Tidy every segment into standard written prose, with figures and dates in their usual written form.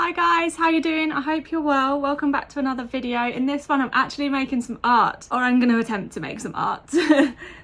Hi guys, how you doing? I hope you're well. Welcome back to another video. In this one I'm actually making some art, or I'm going to attempt to make some art.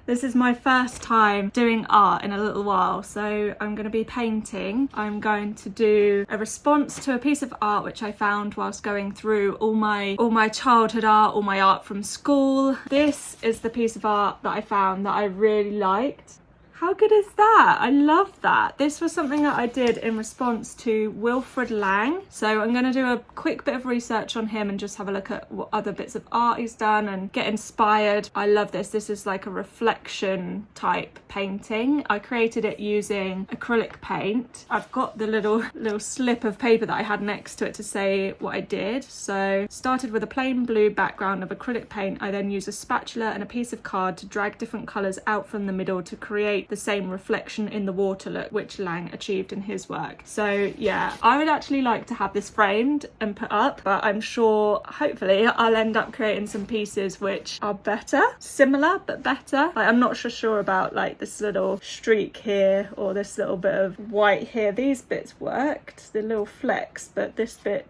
This is my first time doing art in a little while, so I'm going to be painting. I'm going to do a response to a piece of art which I found whilst going through all my childhood art, all my art from school. This is the piece of art that I found that I really liked. How good is that? I love that. This was something that I did in response to Wilfred Lang. So I'm going to do a quick bit of research on him and just have a look at what other bits of art he's done and get inspired. I love this. This is like a reflection type painting. I created it using acrylic paint. I've got the little slip of paper that I had next to it to say what I did. So started with a plain blue background of acrylic paint. I then used a spatula and a piece of card to drag different colours out from the middle to create the same reflection in the water look which Lang achieved in his work. So yeah, I would actually like to have this framed and put up, but I'm sure hopefully I'll end up creating some pieces which are better, similar but better. Like, I'm not sure about like this little streak here or this little bit of white here. These bits worked, the little flecks, but this bit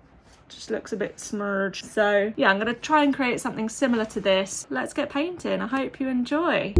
just looks a bit smudged. So yeah, I'm gonna try and create something similar to this. Let's get painting. I hope you enjoy.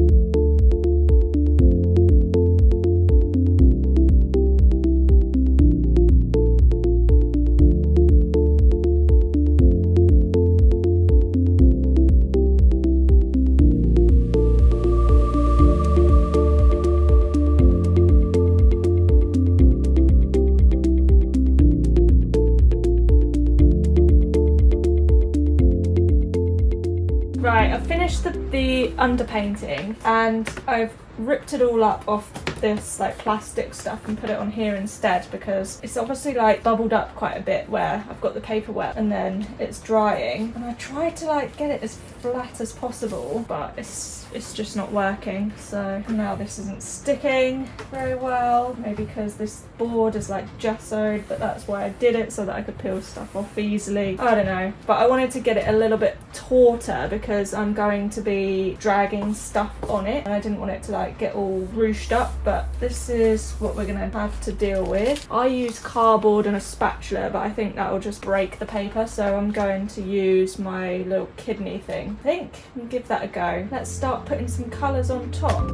Right, I've finished the underpainting and I've ripped it all up off this like plastic stuff and put it on here instead, because it's obviously like bubbled up quite a bit where I've got the paper wet and then it's drying, and I tried to like get it as flat as possible, but it's just not working. So now this isn't sticking very well, maybe because this board is like gessoed, but that's why I did it, so that I could peel stuff off easily. I don't know, but I wanted to get it a little bit tauter because I'm going to be dragging stuff on it and I didn't want it to like get all ruched up, but this is what we're gonna have to deal with. I use cardboard and a spatula, but I think that will just break the paper, so I'm going to use my little kidney thing, I think, and give that a go. Let's start putting some colours on top.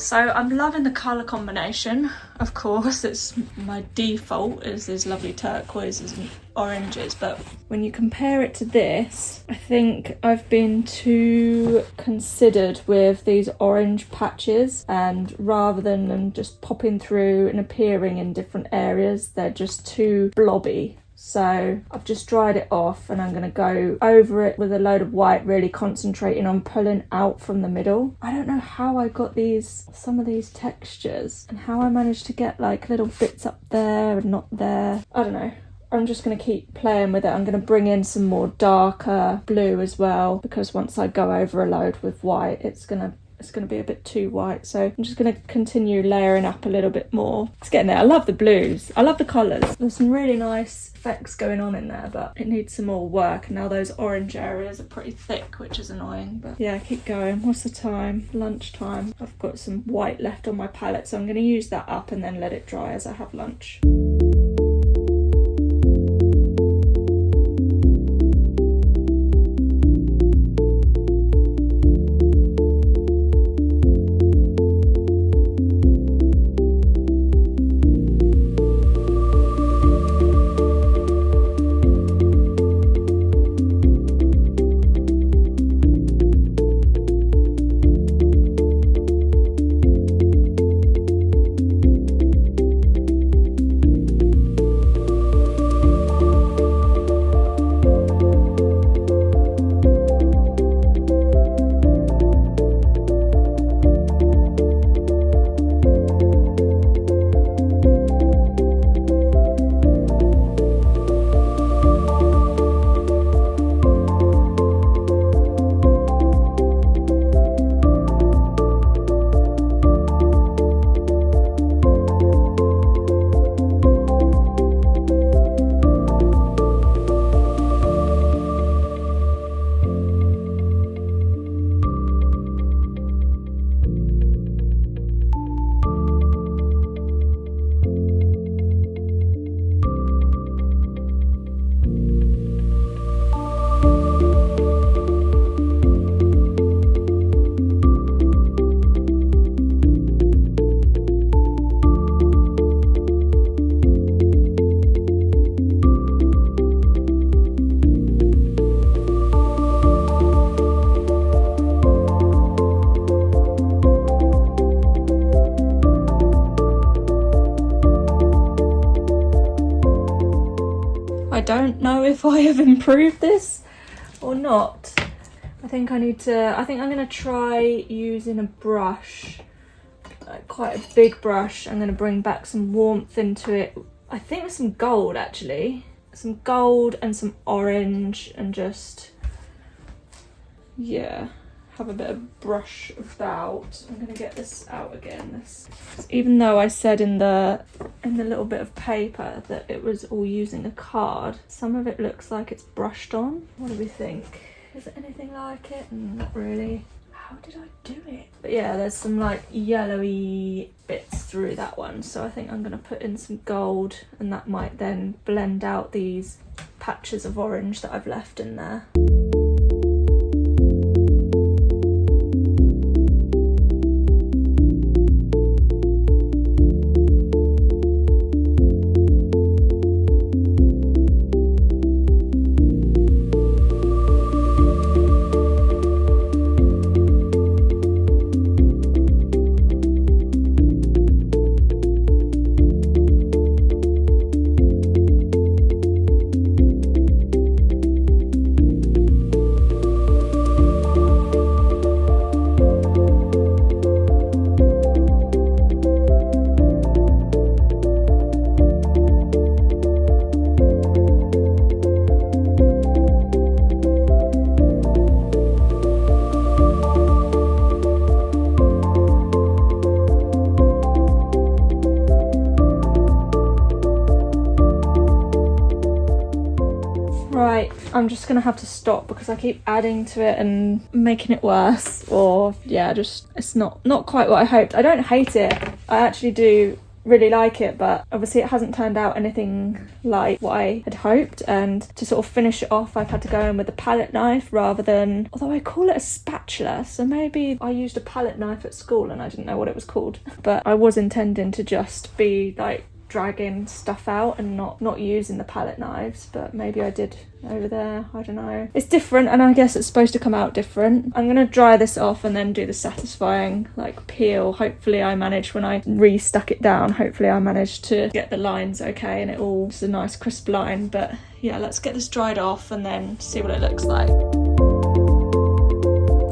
So I'm loving the colour combination. Of course, it's my default is these lovely turquoises and oranges, but when you compare it to this, I think I've been too considered with these orange patches, and rather than them just popping through and appearing in different areas, they're just too blobby. So I've just dried it off and I'm going to go over it with a load of white, really concentrating on pulling out from the middle. I don't know how I got some of these textures and how I managed to get like little bits up there and not there. I don't know. I'm just going to keep playing with it. I'm going to bring in some more darker blue as well, because once I go over a load with white, it's going to be a bit too white. So I'm just going to continue layering up a little bit more. It's getting there. I love the blues. I love the colours. There's some really nice effects going on in there, but it needs some more work. And now those orange areas are pretty thick, which is annoying. But yeah, keep going. What's the time? Lunchtime. I've got some white left on my palette, so I'm going to use that up and then let it dry as I have lunch. I don't know if I have improved this or not. I think I'm going to try using a brush, like quite a big brush. I'm going to bring back some warmth into it. I think with some gold actually. Some gold and some orange, and just, yeah, have a bit of brush about. I'm going to get this out again. Even though I said in the little bit of paper that it was all using a card, some of it looks like it's brushed on. What do we think? Is it anything like it? Not really. How did I do it? But yeah, there's some like yellowy bits through that one, so I think I'm going to put in some gold, and that might then blend out these patches of orange that I've left in there. Right, I'm just gonna have to stop because I keep adding to it and making it worse, or yeah, just it's not quite what I hoped. I don't hate it. I actually do really like it, but obviously it hasn't turned out anything like what I had hoped, and to sort of finish it off I've had to go in with a palette knife rather than, although I call it a spatula, so maybe I used a palette knife at school and I didn't know what it was called. But I was intending to just be like dragging stuff out and not using the palette knives, but maybe I did over there, I don't know. It's different, and I guess it's supposed to come out different. I'm gonna dry this off and then do the satisfying like peel. Hopefully I managed, when I re-stuck it down, hopefully I managed to get the lines okay and it all just a nice crisp line. But yeah, let's get this dried off and then see what it looks like.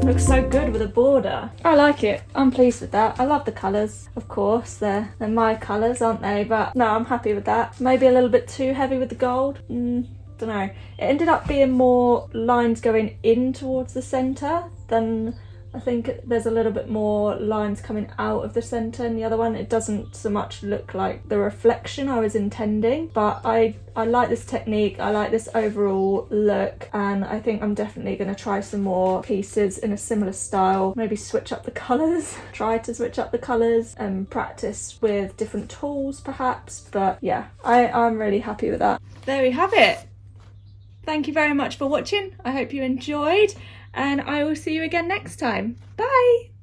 Looks so good with a border. I like it. I'm pleased with that. I love the colours. Of course, they're my colours, aren't they? But no, I'm happy with that. Maybe a little bit too heavy with the gold. Don't know. It ended up being more lines going in towards the centre than, I think there's a little bit more lines coming out of the centre in the other one. It doesn't so much look like the reflection I was intending, but I like this technique. I like this overall look, and I think I'm definitely going to try some more pieces in a similar style. Maybe switch up the colours, try to switch up the colours and practice with different tools perhaps. But yeah, I'm really happy with that. There we have it. Thank you very much for watching. I hope you enjoyed, and I will see you again next time. Bye!